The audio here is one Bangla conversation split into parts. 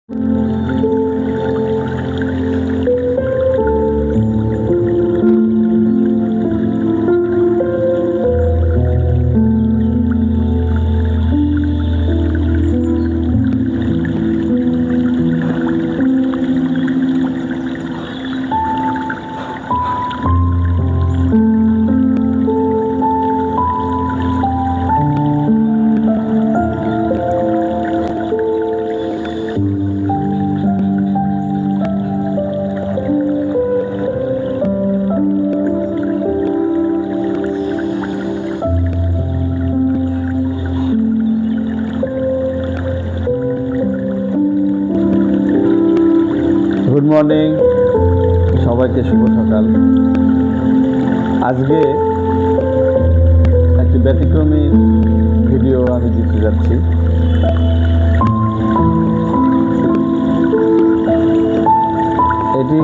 গুড মর্নিং, সবাইকে শুভ সকাল। আজকে একটি ব্যতিক্রমী ভিডিও আমি দিতে যাচ্ছি। এটি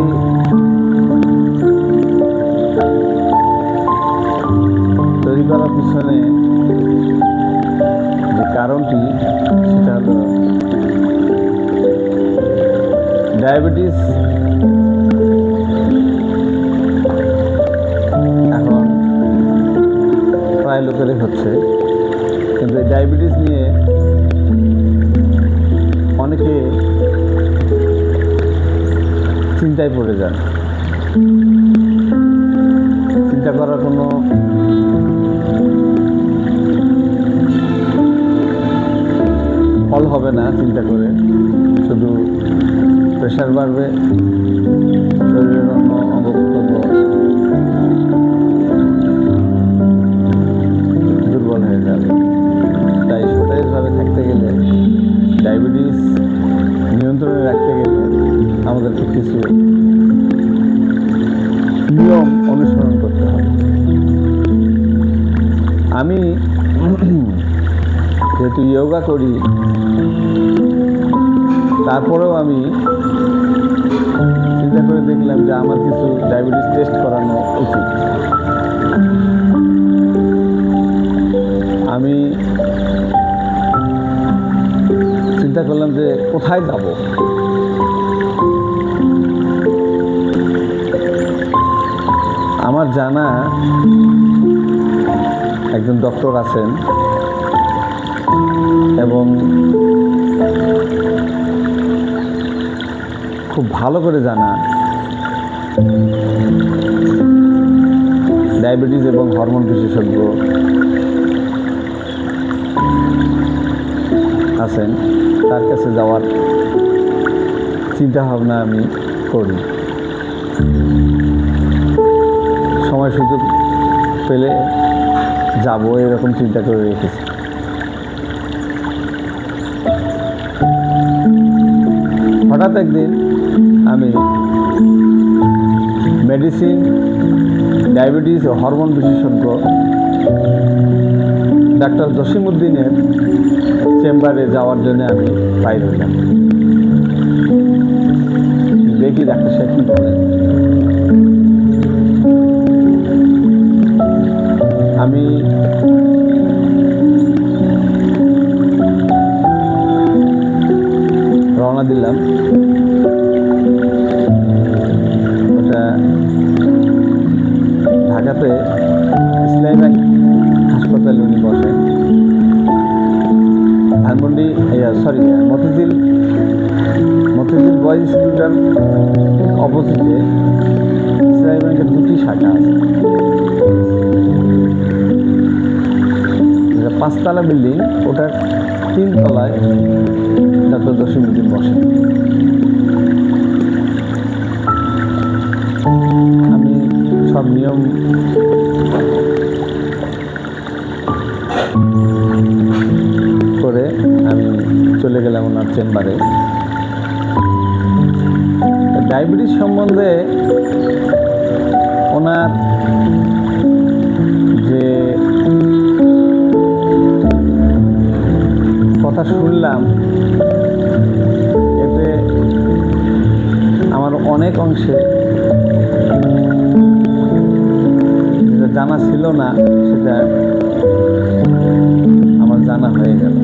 তৈরি করার পিছনে যে কারণটি সেটা হলো ডায়াবেটিস। এখন প্রায় লোকেরই হচ্ছে, কিন্তু এই ডায়াবেটিস নিয়ে অনেকে চিন্তায় পড়ে যায়। চিন্তা করার কোনো ফল হবে না। চিন্তা করে শুধু প্রেশার বাড়বে, শরীরের অন্য অঙ্গ প্রত্যঙ্গ দুর্বল হয়ে যাবে। তাই সতেজভাবে থাকতে গেলে, ডায়াবেটিস নিয়ন্ত্রণে রাখতে গেলে আমাদেরকে কিছু নিয়ম অনুসরণ করতে হবে। আমি যেহেতু যোগা করি, তারপরেও আমি চিন্তা করে দেখলাম যে আমার কিছু ডায়াবেটিস টেস্ট করানো উচিত। আমি চিন্তা করলাম যে কোথায় যাব। আমার জানা একজন ডক্টর আছেন এবং খুব ভালো করে জানা ডায়াবেটিস এবং হরমোন বিশেষজ্ঞ আছেন। তার কাছে যাওয়ার চিন্তা ভাবনা আমি করি। সময় সুযোগ পেলে যাব, এরকম চিন্তা করে রেখেছি। হঠাৎ একদিন আমি মেডিসিন, ডায়াবেটিস ও হরমোন বিশেষজ্ঞ ডাক্তার জসিমউদ্দিনের চেম্বারে যাওয়ার জন্য আমি বাইর হলাম। দেখি ডাক্তার সাহেব কী বলেন। আমি রওনা দিলাম। ওটা ঢাকাতে ইসলামী ব্যাংক হাসপাতালে উনি বসেন। ধানমন্ডি মতিঝিল বয়েজ স্কুলটার অপোজিটে ইসলামী ব্যাংকের দুটি শাখা আছে। পাঁচতলা বিল্ডিং, ওটার 3 তলায় ডক্টর জসিমউদ্দিন বসেন। আমি সব নিয়ম করে আমি চলে গেলাম ওনার চেম্বারে। ডায়াবেটিস সম্বন্ধে ওনার যে কথা শুনলাম, এতে আমার অনেক অংশে যেটা জানা ছিল না সেটা আমার জানা হয়ে গেল।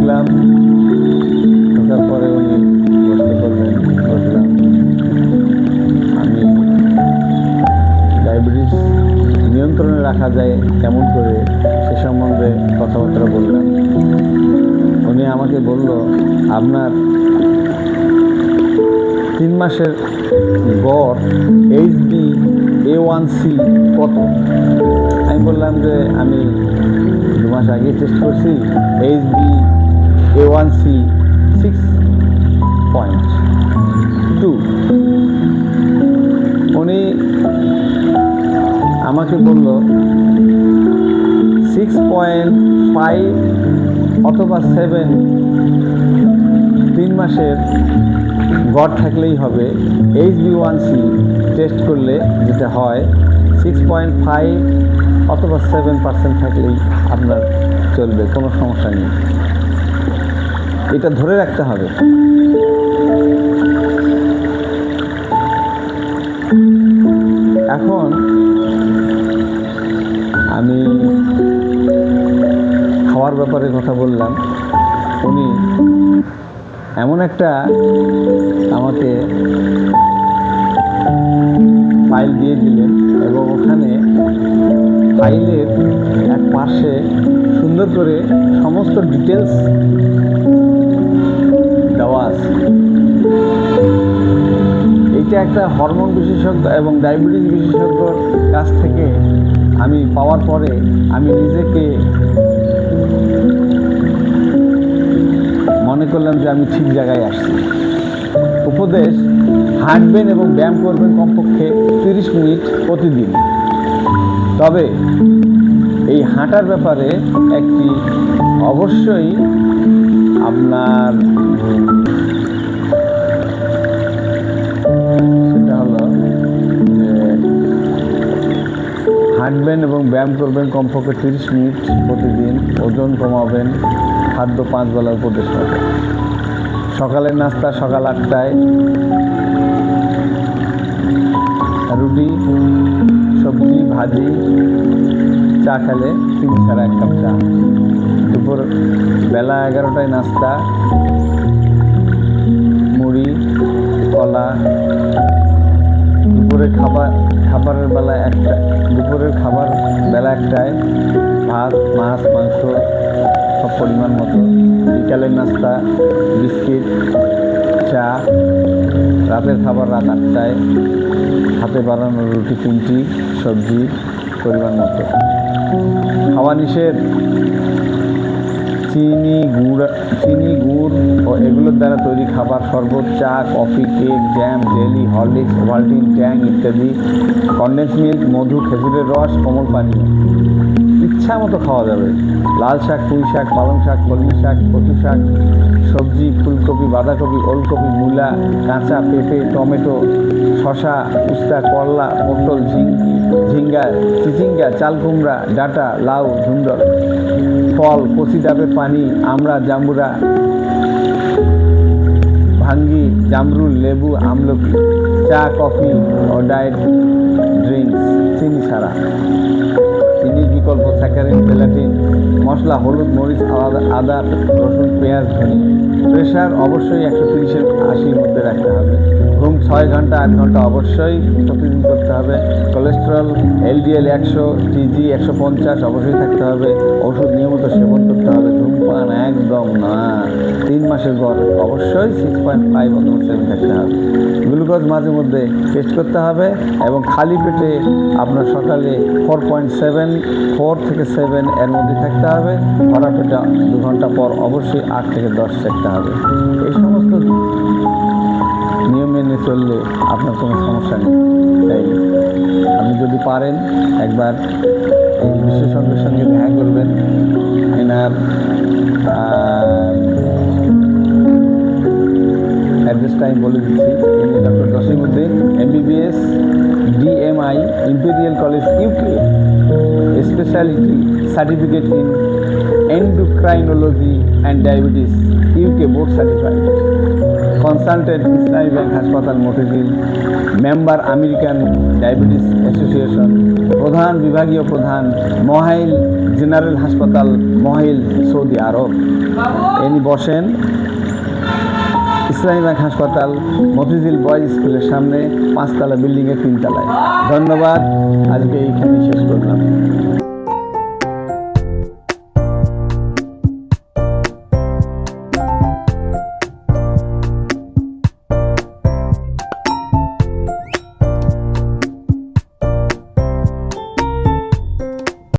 ঢুকলাম, ঢোকার পরে উনি বসতে করলেন, বসলাম। আমি ডায়াবেটিস নিয়ন্ত্রণে রাখা যায় কেমন করে সে সম্বন্ধে কথাবার্তা বললাম। উনি আমাকে বলল, আপনার 3 মাসের গড় HbA1c কত? আমি বললাম যে আমি 2 মাস আগে টেস্ট করছি, HbA1c 6.2। উনি আমাকে বলল 6.5 অথবা 7 3 মাসের গড় থাকলেই হবে। HbA1c টেস্ট করলে যেটা হয় 6.5 অথবা 7% থাকলেই আপনার চলবে, কোনো সমস্যা নেই। এটা ধরে রাখতে হবে। এখন আমি খাওয়ার ব্যাপারে কথা বললাম। উনি এমন একটা আমাকে ফাইল দিয়ে দিলেন এবং ওখানে ফাইলের এক পাশে সুন্দর করে সমস্ত ডিটেলস দেওয়া আছে। এটা একটা হরমোন বিশেষজ্ঞ এবং ডায়াবেটিস বিশেষজ্ঞর কাছ থেকে আমি পাওয়ার পরে আমি নিজেকে মনে করলাম যে আমি ঠিক জায়গায় আসছি। উপদেশ: হাঁটবেন এবং ব্যায়াম করবেন কমপক্ষে 30 মিনিট প্রতিদিন। তবে এই হাঁটার ব্যাপারে একটি অবশ্যই আপনার সেটা হলো যে হাঁটবেন এবং ব্যায়াম করবেন কমপক্ষে 30 মিনিট প্রতিদিন। ওজন কমাবেন, খাদ্য 5 বেলা উপদেশ হবে। সকালের নাস্তা সকাল 8টায়, রুটি, সবজি, ভাজি, চা খেলে চিনি ছাড়া 1 কাপ চা। দুপুর বেলা 11টায় নাস্তা, মুড়ি, কলা। দুপুরের খাবারের বেলা দুপুরের খাবার বেলা 1টায় ভাত, মাছ, মাংস সব পরিমাণ মতো। বিকালের নাস্তা বিস্কিট, চা। রাতের খাবার রাত 8টায়, হাতে বানানো রুটি 3টি, সবজি পরিমাণ মতো। খাওয়া নিষেধ: চিনি, গুড় ও এগুলোর দ্বারা তৈরি খাবার, শরবত, চা, coffee, cake, jam, jelly, Horlicks, Ovaltine, Tang ইত্যাদি, কনডেন্স মিল্ক, মধু, খেজুরের রস, কোমল পানীয় ইচ্ছা মতো খাওয়া যাবে। লাল শাক, পুঁই শাক, পালং শাক, কলমি শাক, কচু শাক, সবজি, ফুলকপি, বাঁধাকপি, ওলকপি, মূলা, কাঁচা পেঁপে, টমেটো, শশা, উস্তা, করলা, পটল, ঝিঙ্গা, চিচিঙ্গা, চাল কুমড়া, ডাঁটা, লাউ, ধুন্দল। ফল: কচি ডাবের পানি, আমড়া, জাম্বুরা, ভাঙ্গি, জামরুল, লেবু, আমলকি। চা, কফি ও ডায়েট ড্রিঙ্কস চিনি ছাড়া। চিনির বিকল্প স্যাকারিন, জেলাটিন। মশলা: হলুদ, মরিচ, আদা, রসুন, পেঁয়াজ, ধনিয়া। প্রেশার অবশ্যই 130-এর 80-র মধ্যে রাখতে হবে। ঘুম 6 ঘন্টা 8 ঘন্টা অবশ্যই প্রতিদিন করতে হবে। কোলেস্টেরল LDL 100, TG 150 অবশ্যই থাকতে হবে। ওষুধ নিয়মিত সেবন করতে হবে। ধূমপান একদম না। 3 মাসের গড় অবশ্যই 6.5 অথবা 7 থাকতে হবে। গ্লুকোজ মাঝে মধ্যে টেস্ট করতে হবে এবং খালি পেটে আপনার সকালে 4 থেকে 7 এর মধ্যে থাকতে হবে। ভরা পেটে 2 ঘন্টা পর অবশ্যই 8 থেকে 10 থাকতে হবে। এই সমস্ত নিয়ম মেনে চললে আপনার কোনো সমস্যা নেই। তাই আপনি যদি পারেন একবার এই বিশেষজ্ঞের সঙ্গে দেখা করবেন। এনার অ্যাড্রেসটা আমি বলে দিচ্ছি। ইনি doctor Jasimuddin, MBBS, DMI, imperial college, UK, speciality certificate in endocrinology and diabetes, UK board certified. Consultant Islami bank হাসপাতাল Motijheel, member American diabetes association, প্রধান বিভাগীয় প্রধান মহাইল জেনারেল হাসপাতাল মহাইল, সৌদি আরব। ইনি বসেন ইসলামী ব্যাংক হাসপাতাল মতিঝিল বয়েজ স্কুলের সামনে, 5 তলা বিল্ডিংয়ের 3 তলায়। ধন্যবাদ, আজকে এইখানে শেষ করলাম।